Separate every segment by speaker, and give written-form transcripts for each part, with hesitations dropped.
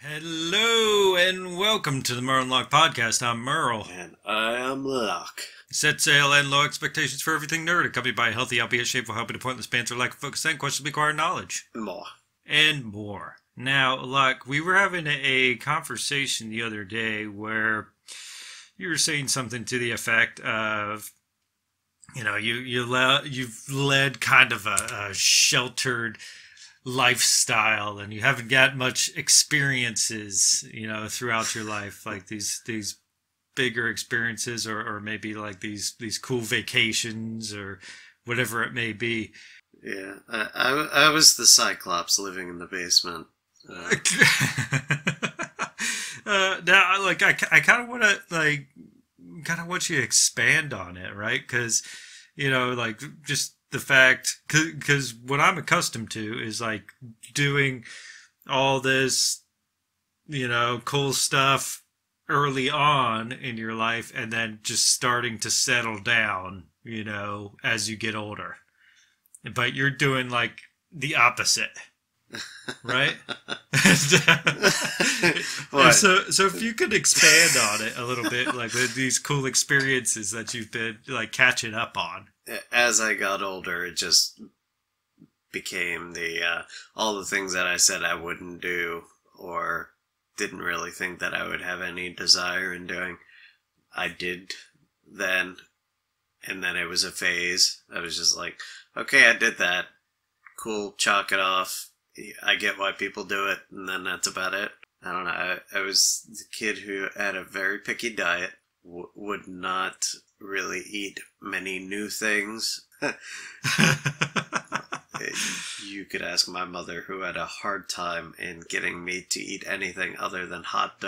Speaker 1: Hello and welcome to the Merle and Locke podcast. I'm Merle.
Speaker 2: And I am Locke.
Speaker 1: Set sail and low expectations for everything nerd, accompanied by a healthy, albeit shameful, helping to pointless banter, lack of focus, and questions require knowledge.
Speaker 2: More.
Speaker 1: And more. Now, Locke, we were having a conversation the other day where you were saying something to the effect of, you've led kind of a sheltered lifestyle and you haven't got much experiences throughout your life, like these bigger experiences or maybe like these cool vacations or whatever it may be.
Speaker 2: Yeah, I was the Cyclops living in the basement.
Speaker 1: Now, like, I kind of want you to expand on it, right? Because like, just the fact, because what I'm accustomed to is like doing all this, cool stuff early on in your life and then just starting to settle down, as you get older. But you're doing like the opposite, right? So if you could expand on it a little bit, like with these cool experiences that you've been like catching up on.
Speaker 2: As I got older, it just became all the things that I said I wouldn't do or didn't really think that I would have any desire in doing. I did then, and then it was a phase. I was just like, okay, I did that. Cool, chalk it off. I get why people do it, and then that's about it. I don't know. I was the kid who had a very picky diet, would not really eat many new things. You could ask my mother, who had a hard time in getting me to eat anything other than hot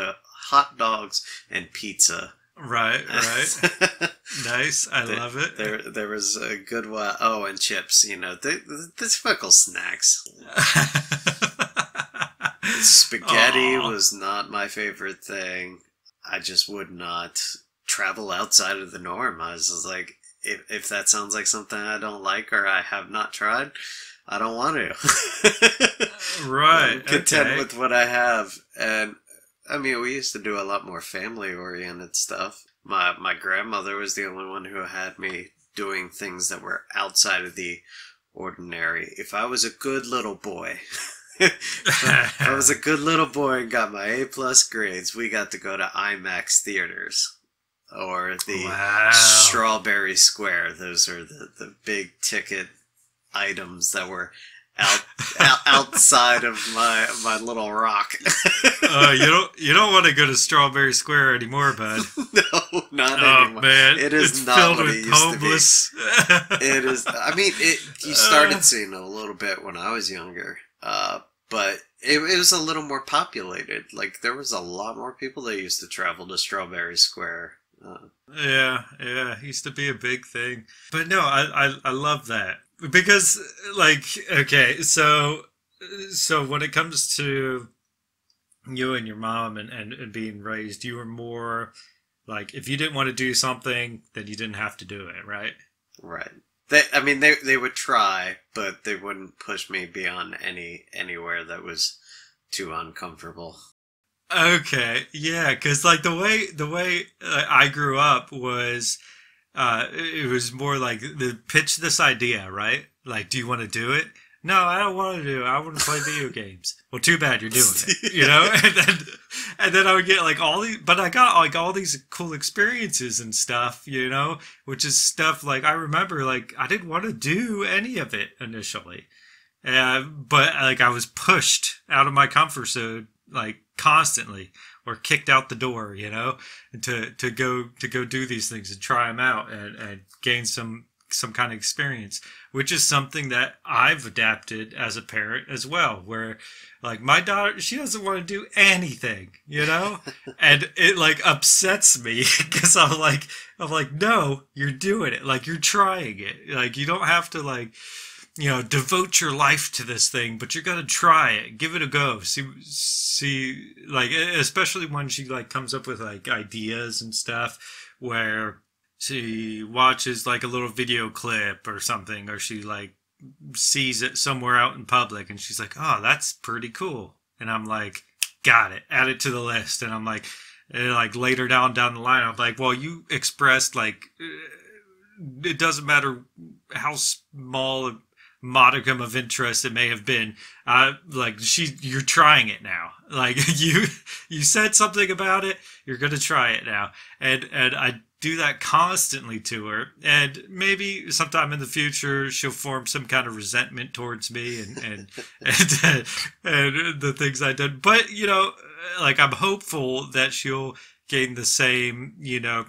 Speaker 2: dogs and pizza.
Speaker 1: Right. Nice. I love it.
Speaker 2: There was a good while. Oh, and chips. The typical snacks. Spaghetti was not my favorite thing. I just would not travel outside of the norm. I was just like, if that sounds like something I don't like or I have not tried, I don't want to.
Speaker 1: Right.
Speaker 2: I'm content with what I have. And I mean, we used to do a lot more family-oriented stuff. My grandmother was the only one who had me doing things that were outside of the ordinary. If I was a good little boy, if I was a good little boy and got my A+ grades, we got to go to IMAX theaters. Or the Strawberry Square. Those are the big ticket items that were outside of my little rock.
Speaker 1: You don't want to go to Strawberry Square anymore, bud.
Speaker 2: No, not anymore.
Speaker 1: Man,
Speaker 2: it is
Speaker 1: it's
Speaker 2: not
Speaker 1: filled
Speaker 2: what
Speaker 1: with
Speaker 2: it used
Speaker 1: homeless.
Speaker 2: to be. It is. I mean, you started seeing it a little bit when I was younger, but it was a little more populated. Like, there was a lot more people that used to travel to Strawberry Square.
Speaker 1: Yeah, it used to be a big thing. But no, I love that. Because, like, okay, so when it comes to you and your mom and being raised, you were more like, if you didn't want to do something, then you didn't have to do it, right?
Speaker 2: Right. They would try, but they wouldn't push me beyond anywhere that was too uncomfortable.
Speaker 1: Okay, yeah, because like the way I grew up was, it was more like the pitch this idea, right? Like, do you want to do it? No, I don't want to do it. I want to play video games. Well, too bad you're doing it, And then I would get like but I got like all these cool experiences and stuff, which is stuff like I remember like I didn't want to do any of it initially, but like I was pushed out of my comfort zone like constantly or kicked out the door, to go do these things and try them out and gain some kind of experience, which is something that I've adapted as a parent as well, where like my daughter, she doesn't want to do anything, and it like upsets me because I'm like, no, you're doing it. Like, you're trying it. Like, you don't have to like, devote your life to this thing, but you're gonna try it. Give it a go. See, like, especially when she like comes up with like ideas and stuff where she watches like a little video clip or something, or she like sees it somewhere out in public and she's like, oh, that's pretty cool. And I'm like, got it, add it to the list. And I'm like, like later down the line, I'm like, well, you expressed like it doesn't matter how small a modicum of interest it may have been. Like you're trying it now. Like you said something about it. You're gonna try it now, and I do that constantly to her. And maybe sometime in the future she'll form some kind of resentment towards me and the things I did. But like I'm hopeful that she'll gain the same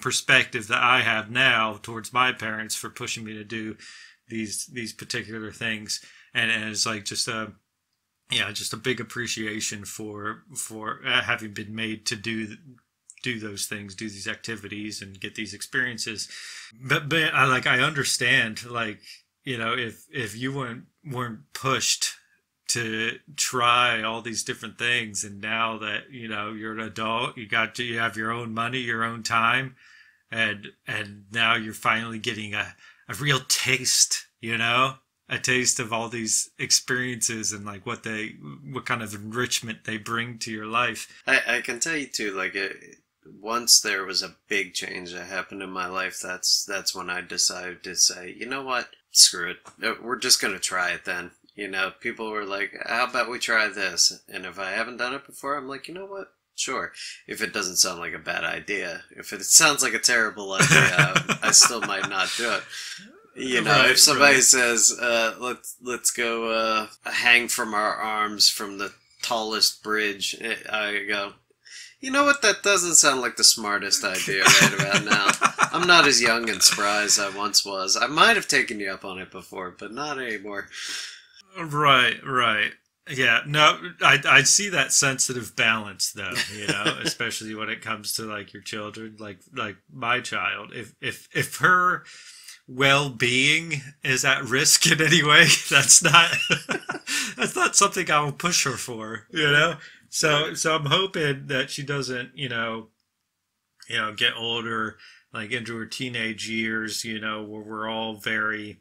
Speaker 1: perspective that I have now towards my parents for pushing me to do these particular things, and it's like just a big appreciation for having been made to do those things, do these activities, and get these experiences. But I understand, like, if you weren't pushed to try all these different things, and now that you're an adult, you have your own money, your own time, and now you're finally getting a real taste, a taste of all these experiences and like what kind of enrichment they bring to your life.
Speaker 2: I can tell you too, like once there was a big change that happened in my life, that's when I decided to say, you know what, screw it, we're just gonna try it then. People were like, how about we try this? And if I haven't done it before, I'm like, you know what, sure. If it doesn't sound like a bad idea, if it sounds like a terrible idea, I still might not do it. Right, if somebody says, let's go hang from our arms from the tallest bridge, I go, you know what, that doesn't sound like the smartest idea right about now. I'm not as young and spry as I once was. I might have taken you up on it before, but not anymore.
Speaker 1: Right. Yeah, no, I see that sensitive balance though, especially when it comes to like your children, like my child. If her well-being is at risk in any way, that's not something I will push her for, So I'm hoping that she doesn't, get older, like into her teenage years, where we're all very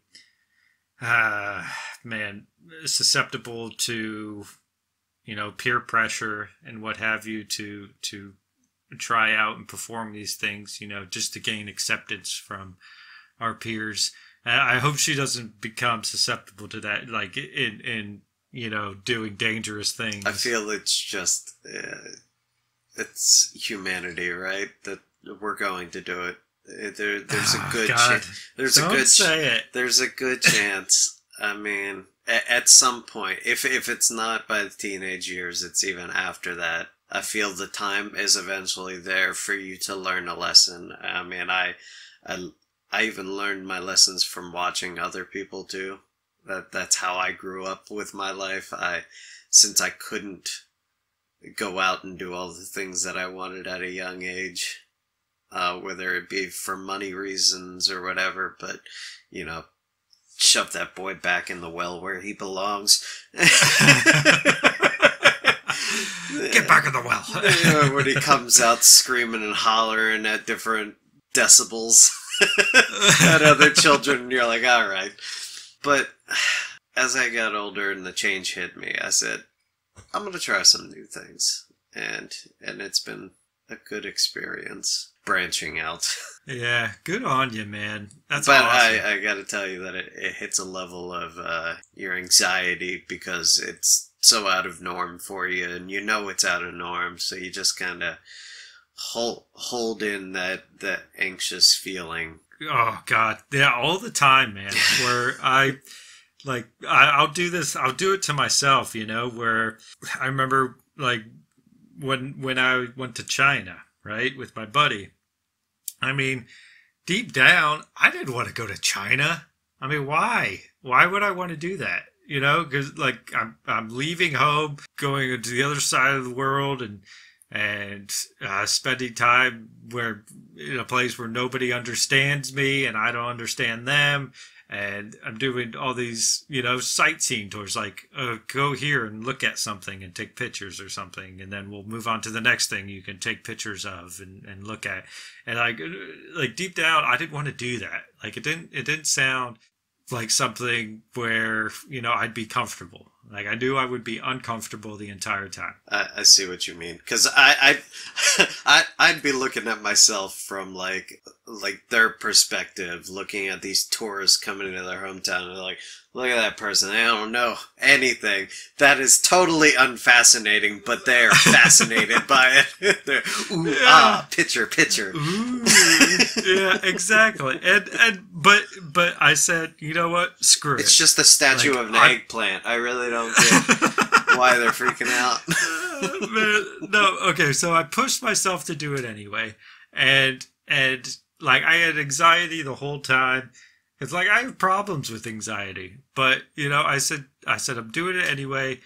Speaker 1: susceptible to peer pressure and what have you to try out and perform these things just to gain acceptance from our peers. I hope she doesn't become susceptible to that, like in doing dangerous things.
Speaker 2: I feel it's just it's humanity, right? That we're going to do it. There's a good chance. There's a good chance. I mean, at some point, if it's not by the teenage years, it's even after that. I feel the time is eventually there for you to learn a lesson. I mean, I even learned my lessons from watching other people too. That's how I grew up with my life. Since I couldn't go out and do all the things that I wanted at a young age, whether it be for money reasons or whatever, but shove that boy back in the well where he belongs.
Speaker 1: Get back in the well.
Speaker 2: When he comes out screaming and hollering at different decibels at other children, you're like, all right. But as I got older and the change hit me, I said, I'm going to try some new things. And it's been a good experience branching out.
Speaker 1: Yeah, good on you, man. That's
Speaker 2: but
Speaker 1: awesome.
Speaker 2: I got to tell you that it hits a level of your anxiety because it's so out of norm for you, and it's out of norm, so you just kind of hold in that anxious feeling.
Speaker 1: Oh God, yeah, all the time, man. Where I'll do this. I'll do it to myself, where I remember like when I went to China, right, with my buddy. I mean, deep down, I didn't want to go to China. I mean, why? Why would I want to do that? Because like I'm leaving home, going to the other side of the world, and spending time in a place where nobody understands me and I don't understand them. And I'm doing all these, sightseeing tours, like go here and look at something and take pictures or something. And then we'll move on to the next thing you can take pictures of and look at. And like deep down, I didn't want to do that. Like it didn't sound like something where, I'd be comfortable. Like I knew I would be uncomfortable the entire time.
Speaker 2: I see what you mean. Because I'd be looking at myself from like their perspective, looking at these tourists coming into their hometown, and they're like, look at that person. They don't know anything. That is totally unfascinating, but they are fascinated by it. They're, ooh,
Speaker 1: Yeah.
Speaker 2: picture.
Speaker 1: Ooh, yeah, exactly. But I said, you know what? Screw
Speaker 2: It's
Speaker 1: it.
Speaker 2: just the statue
Speaker 1: Like,
Speaker 2: of an eggplant. I really don't get why they're freaking out.
Speaker 1: Man, no, okay, so I pushed myself to do it anyway, and like I had anxiety the whole time. It's like I have problems with anxiety, but I said I'm doing it anyway.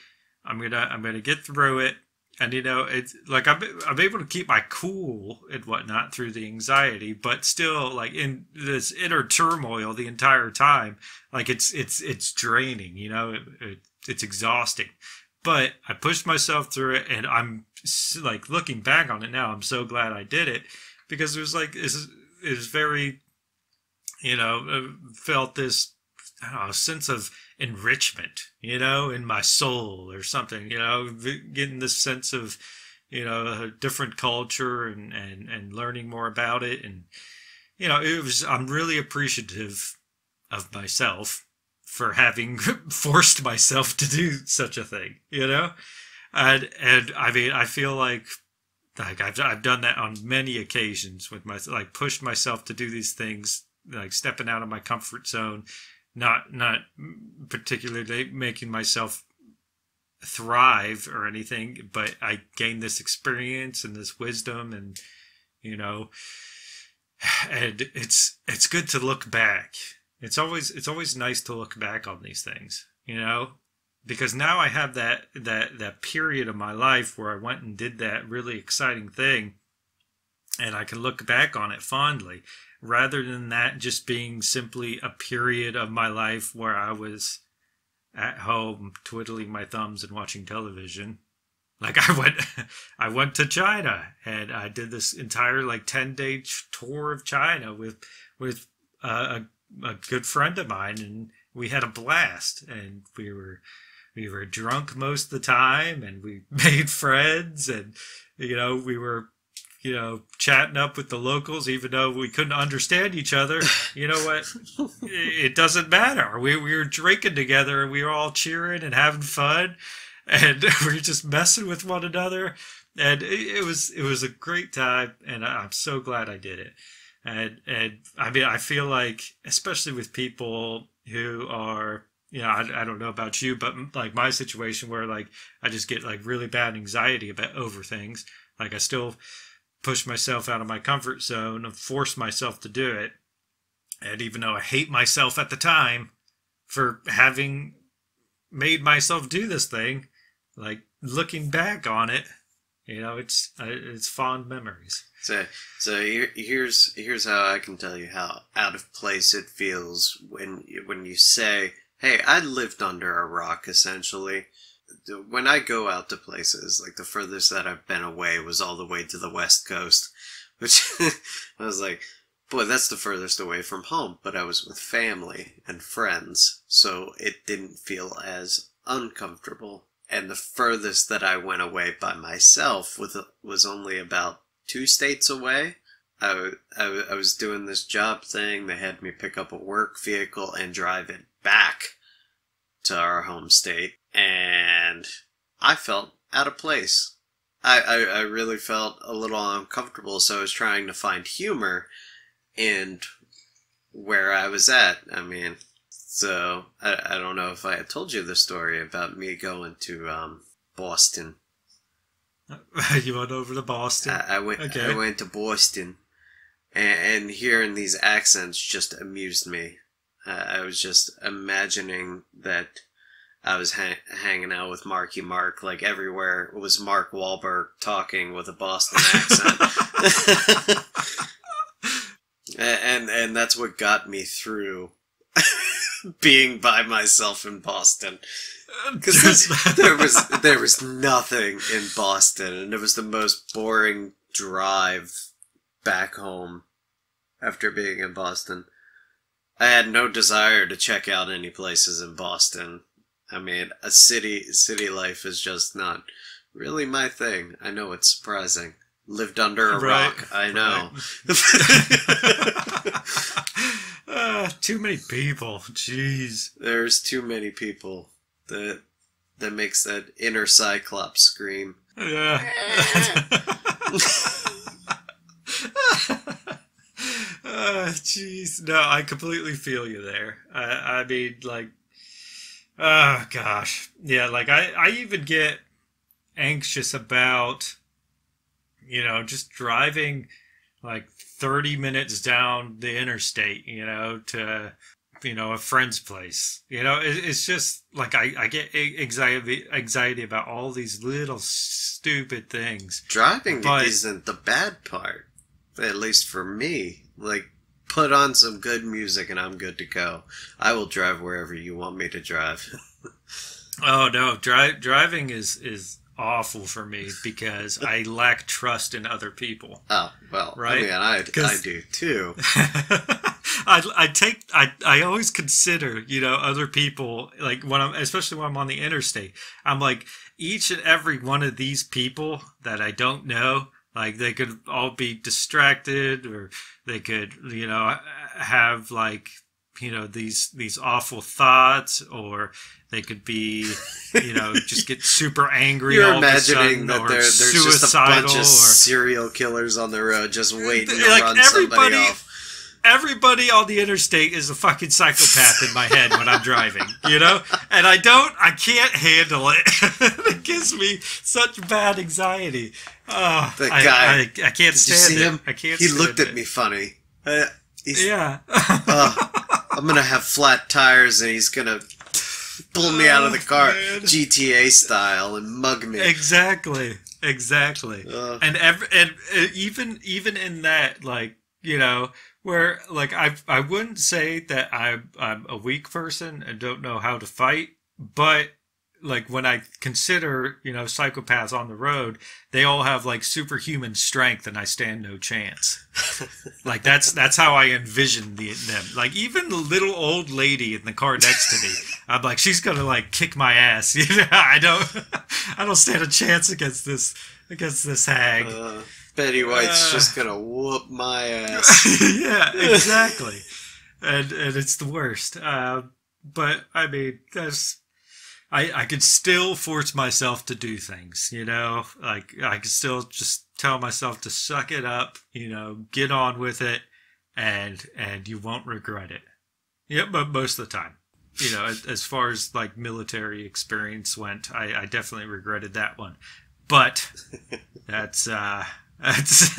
Speaker 1: I'm gonna get through it, and it's like I'm able to keep my cool and whatnot through the anxiety, but still like in this inner turmoil the entire time. Like it's draining, it's exhausting. But I pushed myself through it, and I'm like looking back on it now. I'm so glad I did it because it was like it was very, felt this I don't know, sense of enrichment, in my soul or something. Getting this sense of a different culture and learning more about it, and it was. I'm really appreciative of myself for having forced myself to do such a thing, and I mean, I feel like I've done that on many occasions with like pushed myself to do these things, like stepping out of my comfort zone, not particularly making myself thrive or anything, but I gained this experience and this wisdom, and and it's good to look back. It's always nice to look back on these things, because now I have that period of my life where I went and did that really exciting thing, and I can look back on it fondly, rather than that just being simply a period of my life where I was at home twiddling my thumbs and watching television. Like I went to China, and I did this entire like 10-day tour of China with a good friend of mine, and we had a blast, and we were drunk most of the time, and we made friends, and we were chatting up with the locals, even though we couldn't understand each other. You know what? It doesn't matter. We were drinking together, and we were all cheering and having fun, and we were just messing with one another, and it was a great time, and I'm so glad I did it. And I mean, I feel like, especially with people who are, I don't know about you, but like my situation where like I just get like really bad anxiety over things. Like I still push myself out of my comfort zone and force myself to do it. And even though I hate myself at the time for having made myself do this thing, like looking back on it, it's fond memories.
Speaker 2: So here's how I can tell you how out of place it feels when you say, "Hey, I lived under a rock." Essentially, when I go out to places, like the furthest that I've been away was all the way to the West Coast, which I was like, boy, that's the furthest away from home. But I was with family and friends, so it didn't feel as uncomfortable. And the furthest that I went away by myself was only about 2 states away. I was doing this job thing. They had me pick up a work vehicle and drive it back to our home state. And I felt out of place. I really felt a little uncomfortable, so I was trying to find humor in where I was at. I mean, so I don't know if I had told you the story about me going to Boston.
Speaker 1: You went over to Boston?
Speaker 2: I went to Boston, and hearing these accents just amused me. I was just imagining that I was hanging out with Marky Mark, like everywhere was Mark Wahlberg talking with a Boston accent. and that's what got me through being by myself in Boston. Because there was nothing in Boston, and it was the most boring drive back home after being in Boston. I had no desire to check out any places in Boston. I mean, a city life is just not really my thing. I know it's surprising. Lived under a rock. I know.
Speaker 1: Too many people. Jeez.
Speaker 2: There's too many people. That makes that inner Cyclops scream.
Speaker 1: Yeah. Jeez. No, I completely feel you there. I mean, like, oh gosh. Yeah, like I even get anxious about, just driving like 30 minutes down the interstate, to, a friend's place. It's just like I get anxiety about all these little stupid things.
Speaker 2: Driving isn't the bad part, at least for me. Like, put on some good music and I'm good to go. I will drive wherever you want me to drive.
Speaker 1: Oh no, driving is awful for me because I lack trust in other people.
Speaker 2: Oh, well, right? I mean, I do too.
Speaker 1: I always consider, other people, like especially when I'm on the interstate, I'm like, each and every one of these people that I don't know, like they could all be distracted, or they could, have like, these awful thoughts, or they could be, just get super angry.
Speaker 2: You're
Speaker 1: all
Speaker 2: imagining
Speaker 1: of a sudden,
Speaker 2: that there's just a bunch of serial killers on the road just waiting to run somebody off.
Speaker 1: Everybody on the interstate is a fucking psychopath in my head when I'm driving, and I can't handle it. It gives me such bad anxiety. Oh,
Speaker 2: the guy,
Speaker 1: I can't stand it. Did you see him? I can't.
Speaker 2: He looked at me funny.
Speaker 1: Yeah.
Speaker 2: I'm gonna have flat tires, and he's gonna pull me out of the car, man. GTA style, and mug me.
Speaker 1: Exactly. And even in that, like, where, like, I wouldn't say that I'm a weak person and don't know how to fight, but like when I consider, psychopaths on the road, they all have like superhuman strength and I stand no chance. Like that's how I envision them. Like even the little old lady in the car next to me, I'm like, she's gonna like kick my ass. I don't stand a chance against this hag.
Speaker 2: Betty White's just gonna whoop my ass.
Speaker 1: Yeah, exactly. And it's the worst. But I mean, I could still force myself to do things, like I could still just tell myself to suck it up, get on with it, and you won't regret it. Yeah, but most of the time, as far as like military experience went, I definitely regretted that one. But that's that's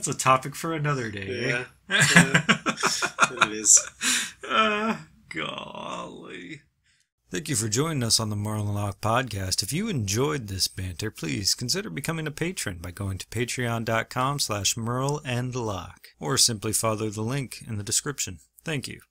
Speaker 1: a topic for another day.
Speaker 2: Yeah, it is.
Speaker 1: Golly. Thank you for joining us on the Merle and Locke podcast. If you enjoyed this banter, please consider becoming a patron by going to patreon.com/Merle and Locke, or simply follow the link in the description. Thank you.